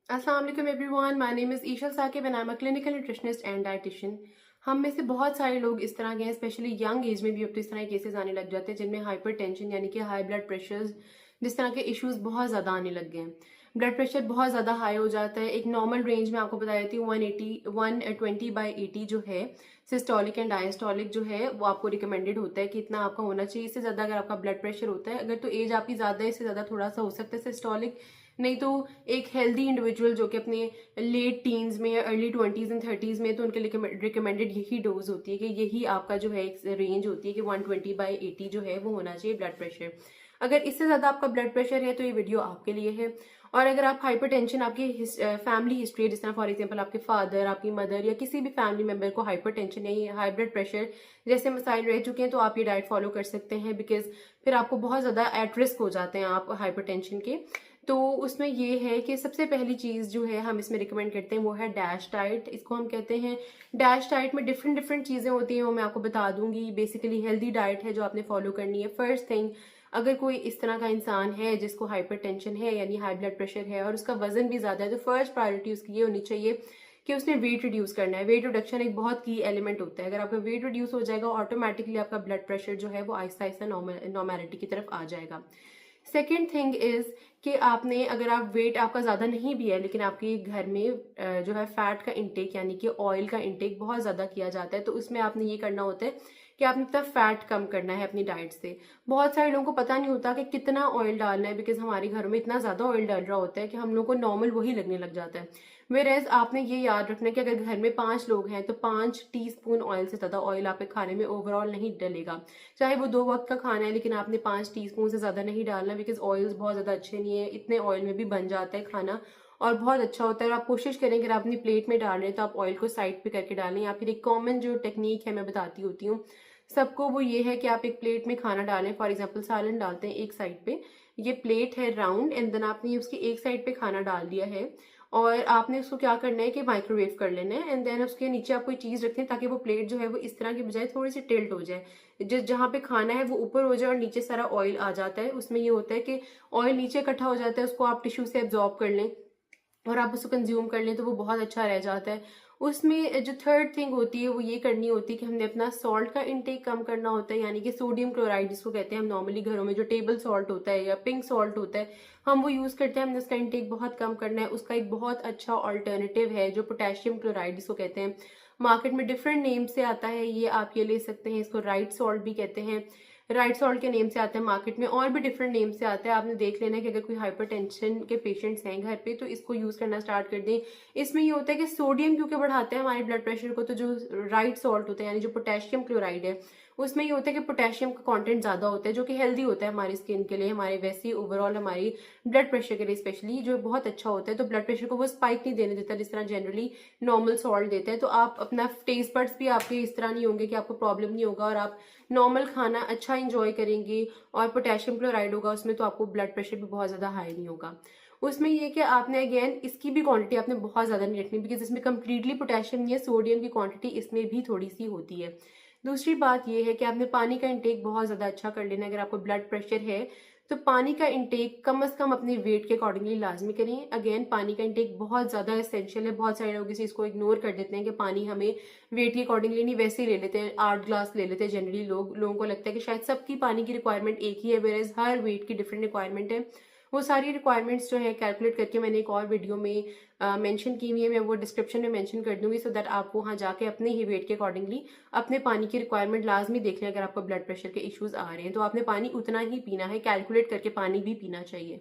अस्सलाम वालेकुम everyone, my name is Isha Saqib and I am a clinical nutritionist and dietitian. हम में से बहुत सारे लोग इस तरह के हैं, स्पेशली यंग एज में भी अब तो इस तरह के केसेस आने लग जाते हैं जिनमें हाइपरटेंशन यानी कि हाई ब्लड प्रेशर्स, जिस तरह के इश्यूज बहुत ज़्यादा आने लग गए हैं। ब्लड प्रेशर बहुत ज़्यादा हाई हो जाता है। एक नॉर्मल रेंज में आपको बता देती हूँ 120/80 जो है सिस्टोलिक एंड डायस्टोलिक जो है वो आपको रिकमेंडेड होता है कि इतना आपका होना चाहिए। इससे ज़्यादा अगर आपका ब्लड प्रेशर होता है, अगर तो एज आपकी ज़्यादा है, इससे ज़्यादा थोड़ा सा हो सकता है सिस्टोलिक। नहीं तो एक हेल्दी इंडिविजुअल जो कि अपने लेट टीन्स में या अर्ली 20s एंड 30s में, तो उनके लिए रिकमेंडेड यही डोज होती है कि यही आपका जो है एक रेंज होती है कि 120/80 जो है वो होना चाहिए ब्लड प्रेशर। अगर इससे ज़्यादा आपका ब्लड प्रेशर है तो ये वीडियो आपके लिए है। और अगर आप हाइपरटेंशन, आपकी फैमिली हिस्ट्री है, जिस तरह फॉर एग्जांपल आपके फादर, आपकी मदर या किसी भी फैमिली मेंबर को हाइपरटेंशन या हाई ब्लड प्रेशर जैसे मसाइल रह चुके हैं, तो आप ये डाइट फॉलो कर सकते हैं। बिकॉज फिर आपको बहुत ज़्यादा एट रिस्क हो जाते हैं आप हाइपरटेंशन के। तो उसमें ये है कि सबसे पहली चीज़ जो है हम इसमें रिकमेंड करते हैं वो है डैश डाइट। इसको हम कहते हैं डैश डाइट में डिफरेंट डिफरेंट चीज़ें होती हैं, वो मैं आपको बता दूंगी। बेसिकली हेल्दी डाइट है जो आपने फॉलो करनी है। फर्स्ट थिंग, अगर कोई इस तरह का इंसान है जिसको हाइपरटेंशन है यानी हाई ब्लड प्रेशर है और उसका वजन भी ज़्यादा है, तो फर्स्ट प्रायोरिटी उसकी ये होनी चाहिए कि उसने वेट रिड्यूस करना है। वेट रिडक्शन एक बहुत की एलिमेंट होता है। अगर आपका वेट रिड्यूस हो जाएगा, ऑटोमेटिकली आपका ब्लड प्रेशर जो है वो आहिस्ता आहिस्ता नॉर्मेलिटी की तरफ आ जाएगा। सेकेंड थिंग इज कि आपने, अगर आप वेट आपका ज़्यादा नहीं भी है लेकिन आपके घर में जो है फैट का इंटेक यानी कि ऑयल का इंटेक बहुत ज़्यादा किया जाता है, तो उसमें आपने ये करना होता है कि आपने इतना फैट कम करना है अपनी डाइट से। बहुत सारे लोगों को पता नहीं होता कि कितना ऑयल डालना है, बिकॉज हमारे घरों में इतना ज़्यादा ऑयल डल रहा होता है कि हम लोग को नॉर्मल वही लगने लग जाता है। वेयर आपने ये याद रखना है कि अगर घर में 5 लोग हैं तो 5 टीस्पून ऑयल से ज़्यादा ऑयल आपके खाने में ओवरऑल नहीं डलेगा। चाहे वो 2 वक्त का खाना है, लेकिन आपने 5 टीस्पून से ज़्यादा नहीं डालना, बिकॉज ऑयल्स बहुत ज़्यादा अच्छे नहीं है। इतने ऑयल में भी बन जाता है खाना और बहुत अच्छा होता है। और आप कोशिश करें अगर आप अपनी प्लेट में डाल रहे हैं तो आप ऑयल को साइड पे करके डालें, या फिर एक कॉमन जो टेक्निक है मैं बताती होती हूँ सबको, वो ये है कि आप एक प्लेट में खाना डालें। फॉर एग्जाम्पल सालन डालते हैं एक साइड पे, ये प्लेट है राउंड, एंड देन आपने उसकी एक साइड पे खाना डाल दिया है और आपने उसको क्या करना है कि माइक्रोवेव कर लेना है। एंड देन उसके नीचे आप कोई चीज़ रखें ताकि वो प्लेट जो है वो इस तरह की बजाय थोड़ी सी टिल्ट हो जाए, जिस जहाँ पे खाना है वो ऊपर हो जाए और नीचे सारा ऑयल आ जाता है। उसमें ये होता है कि ऑयल नीचे इकट्ठा हो जाता है, उसको आप टिश्यू से एब्जॉर्ब कर लें और आप उसको कंज्यूम कर लें तो वो बहुत अच्छा रह जाता है। उसमें जो थर्ड थिंग होती है वो ये करनी होती है कि हमने अपना सॉल्ट का इंटेक कम करना होता है, यानी कि सोडियम क्लोराइड जिसको कहते हैं हम नॉर्मली घरों में जो टेबल सॉल्ट होता है या पिंक सॉल्ट होता है हम वो यूज़ करते हैं। हमने उसका इंटेक बहुत कम करना है। उसका एक बहुत अच्छा ऑल्टरनेटिव है जो पोटेशियम क्लोराइड जिसको कहते हैं, मार्केट में डिफरेंट नेम से आता है, ये आप ये ले सकते हैं। इसको राइट सॉल्ट भी कहते हैं, राइट सॉल्ट के नेम से आता है मार्केट में, और भी डिफरेंट नेम से आता है। आपने देख लेना कि अगर कोई हाइपरटेंशन के पेशेंट्स हैं घर पे तो इसको यूज करना स्टार्ट कर दें। इसमें ये होता है कि सोडियम क्योंकि बढ़ाते हैं हमारे ब्लड प्रेशर को, तो जो राइट सॉल्ट होता है यानी जो पोटेशियम क्लोराइड है उसमें ये होता है कि पोटेशियम का कंटेंट ज्यादा होता है, जो कि हेल्दी होता है हमारी स्किन के लिए, हमारे वैसे ओवरऑल हमारी ब्लड प्रेशर के लिए स्पेशली, जो बहुत अच्छा होता है। तो ब्लड प्रेशर को वो स्पाइक नहीं देने देता जिस तरह जनरली नॉर्मल सॉल्ट देता है। तो आप अपना टेस्ट बड्स भी आपके इस तरह नहीं होंगे कि आपको प्रॉब्लम नहीं होगा और आप नॉर्मल खाना अच्छा इंजॉय करेंगे। और पोटेशियम क्लोराइड होगा उसमें तो आपको ब्लड प्रेशर भी बहुत ज़्यादा हाई नहीं होगा। उसमें ये कि आपने अगेन इसकी भी क्वांटिटी आपने बहुत ज़्यादा नहीं रखनी, बिकॉज इसमें कंप्लीटली पोटेशियम नहीं है, सोडियम की क्वांटिटी इसमें भी थोड़ी सी होती है। दूसरी बात यह है कि आपने पानी का इंटेक बहुत ज़्यादा अच्छा कर लेना। अगर आपको ब्लड प्रेशर है तो पानी का इंटेक कम से कम अपने वेट के अकॉर्डिंगली लाजमी करें। अगेन पानी का इंटेक बहुत ज़्यादा एसेंशियल है। बहुत सारे लोग इस चीज़ को इग्नोर कर देते हैं कि पानी हमें वेट के अकॉर्डिंगली नहीं, वैसे ही ले लेते हैं, 8 ग्लास ले लेते हैं जनरली लोगों को लगता है कि शायद सबकी पानी की रिक्वायरमेंट एक ही है, वेयर हर वेट की डिफरेंट रिक्वायरमेंट है। वो सारी रिक्वायरमेंट्स जो है कैलकुलेट करके मैंने एक और वीडियो में मेंशन की हुई है, मैं वो डिस्क्रिप्शन में मेंशन कर दूंगी, सो दैट आप वहाँ जाके अपने ही वेट के अकॉर्डिंगली अपने पानी की रिक्वायरमेंट लाजमी देख लें। अगर आपको ब्लड प्रेशर के इश्यूज आ रहे हैं तो आपने पानी उतना ही पीना है, कैलकुलेट करके पानी भी पीना चाहिए।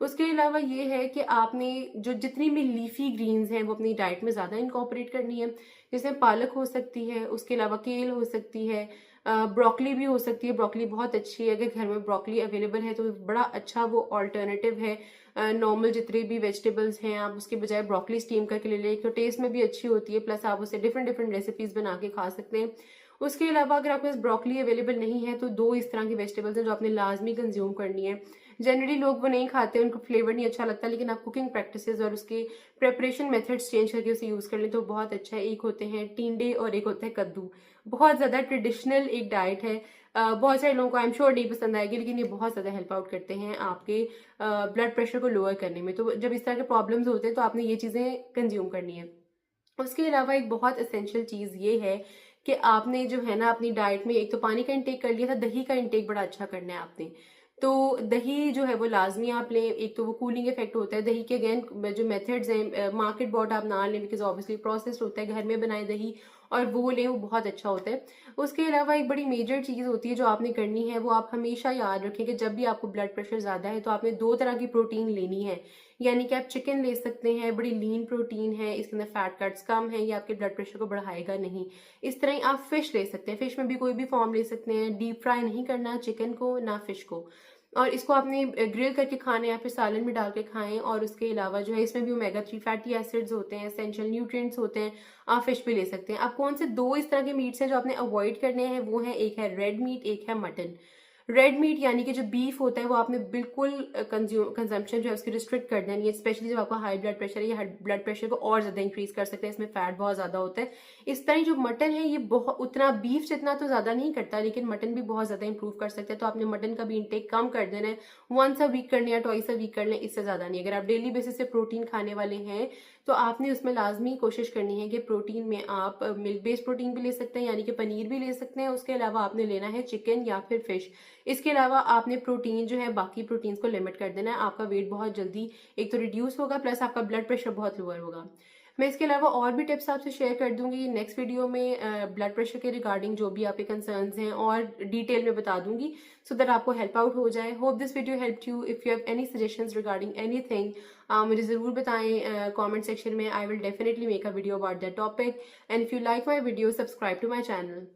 उसके अलावा ये है कि आपने जो जितनी भी लीफी ग्रीन्स हैं वो अपनी डाइट में ज़्यादा इनकॉपरेट करनी है। जैसे पालक हो सकती है, उसके अलावा केल हो सकती है, ब्रोकली भी हो सकती है। ब्रोकली बहुत अच्छी है, अगर घर में ब्रोकली अवेलेबल है तो बड़ा अच्छा वो ऑल्टरनेटिव है। नॉर्मल जितने भी वेजिटेबल्स हैं आप उसके बजाय ब्रोकली स्टीम करके ले लें, एक तो टेस्ट में भी अच्छी होती है, प्लस आप उसे डिफरेंट डिफरेंट रेसिपीज बना के खा सकते हैं। उसके अलावा अगर आपके पास ब्रोकली अवेलेबल नहीं है तो दो इस तरह की वेजिटेबल्स हैं जो आपने लाजमी कंज्यूम करनी है। जनरली लोग वो नहीं खाते, उनको फ्लेवर नहीं अच्छा लगता, लेकिन आप कुकिंग प्रैक्टिसेस और उसके प्रेपरेशन मेथड्स चेंज करके उसे यूज़ कर लें तो बहुत अच्छा है। एक होते हैं टिंडे और एक होता है कद्दू। बहुत ज़्यादा ट्रेडिशनल एक डाइट है, बहुत सारे लोगों को आई एम श्योर नहीं पसंद आएगी, लेकिन ये बहुत ज़्यादा हेल्प आउट करते हैं आपके ब्लड प्रेशर को लोअर करने में। तो जब इस तरह के प्रॉब्लम्स होते हैं तो आपने ये चीज़ें कंज्यूम करनी है। उसके अलावा एक बहुत एसेंशियल चीज़ ये है कि आपने जो है ना अपनी डाइट में एक तो पानी का इंटेक कर लिया था, दही का इंटेक बड़ा अच्छा करना है आपने। तो दही जो है वो लाजमी आप लें। एक तो वो कूलिंग इफेक्ट होता है दही के, अगेन जो मेथड्स हैं मार्केट बॉट आप ना लें, बिकॉज ऑब्वियसली प्रोसेस्ड होता है। घर में बनाए दही और वो लें, वो बहुत अच्छा होता है। उसके अलावा एक बड़ी मेजर चीज़ होती है जो आपने करनी है, वो आप हमेशा याद रखें कि जब भी आपको ब्लड प्रेशर ज़्यादा है तो आपने 2 तरह की प्रोटीन लेनी है। यानी कि आप चिकन ले सकते हैं, बड़ी लीन प्रोटीन है, इसके अंदर फैट कट्स कम है, ये आपके ब्लड प्रेशर को बढ़ाएगा नहीं। इस तरह ही आप फिश ले सकते हैं, फिश में भी कोई भी फॉर्म ले सकते हैं। डीप फ्राई नहीं करना चिकन को ना फिश को, और इसको आपने ग्रिल करके खाना या फिर सालन में डाल के खाएं। और उसके अलावा जो है इसमें भी ओमेगा 3 फैटी एसिड्स होते हैं, एसेंशियल न्यूट्रिएंट्स होते हैं। आप फिश भी ले सकते हैं। आप कौन से 2 इस तरह के मीट्स हैं जो आपने अवॉइड करने हैं, वो है एक है रेड मीट, एक है मटन। रेड मीट यानी कि जो बीफ होता है वो आपने बिल्कुल कंजम्पशन जो है उसकी रिस्ट्रिक्ट कर देनी है, स्पेशली जब आपका हाई ब्लड प्रेशर है। ये हाई ब्लड प्रेशर को और ज्यादा इंक्रीज कर सकते हैं, इसमें फैट बहुत ज्यादा होता है। इस तरह जो मटन है ये बहुत उतना बीफ जितना तो ज्यादा नहीं करता, लेकिन मटन भी बहुत ज्यादा इंप्रूव कर सकता है। तो आपने मटन का भी इंटेक कम कर देना है, वंस अ वीक करना है या ट्वाइस अ वीक कर लें, इससे ज्यादा नहीं। अगर आप डेली बेसिस से प्रोटीन खाने वाले हैं तो आपने उसमें लाजमी कोशिश करनी है कि प्रोटीन में आप मिल्क बेस्ड प्रोटीन भी ले सकते हैं, यानी कि पनीर भी ले सकते हैं। उसके अलावा आपने लेना है चिकन या फिर फिश। इसके अलावा आपने प्रोटीन जो है बाकी प्रोटीन्स को लिमिट कर देना है। आपका वेट बहुत जल्दी एक तो रिड्यूस होगा, प्लस आपका ब्लड प्रेशर बहुत लोअर होगा। मैं इसके अलावा और भी टिप्स आपसे शेयर कर दूंगी नेक्स्ट वीडियो में, ब्लड प्रेशर के रिगार्डिंग जो भी आपके कंसर्न्स हैं और डिटेल में बता दूंगी, सो दैट आपको हेल्प आउट हो जाए। Hope this video help you. If you have any suggestions regarding anything, मुझे ज़रूर बताएं कमेंट सेक्शन में। I will definitely make a video about that topic. And if you like my video, subscribe to my channel.